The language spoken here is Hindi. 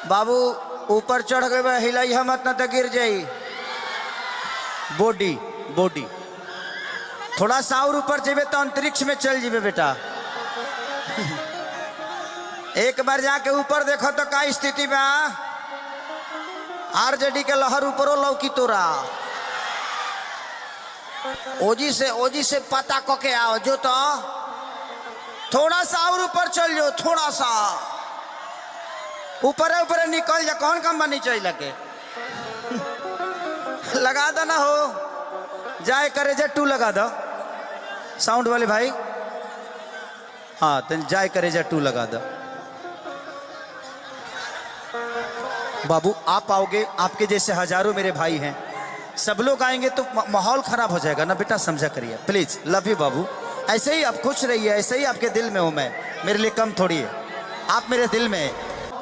बाबू ऊपर चढ़ गए हिलाई मत न तो गिर जाई। बॉडी बॉडी थोड़ा सा और ऊपर जेबे तो अंतरिक्ष में चल जीबे बेटा। एक बार जाके ऊपर देखो तो का स्थिति में आरजेडी के लहर ऊपरों लौकी तोरा। ओजी से पता को के आओ जो तो थोड़ा सा और ऊपर चल जाओ, थोड़ा सा ऊपर ऊपर निकल जा। कौन काम बनी चाहिए लगे लगा दो ना हो जाए करे जा 2 लगा दो साउंड वाले भाई। हाँ तो जाए करे जा 2 लगा दो। बाबू आप आओगे, आपके जैसे हजारों मेरे भाई हैं, सब लोग आएंगे तो माहौल खराब हो जाएगा ना बेटा, समझा करिए प्लीज। लव यू बाबू। ऐसे ही आप खुश रहिए, ऐसे ही आपके दिल में हूं मैं, मेरे लिए कम थोड़ी है, आप मेरे दिल में है।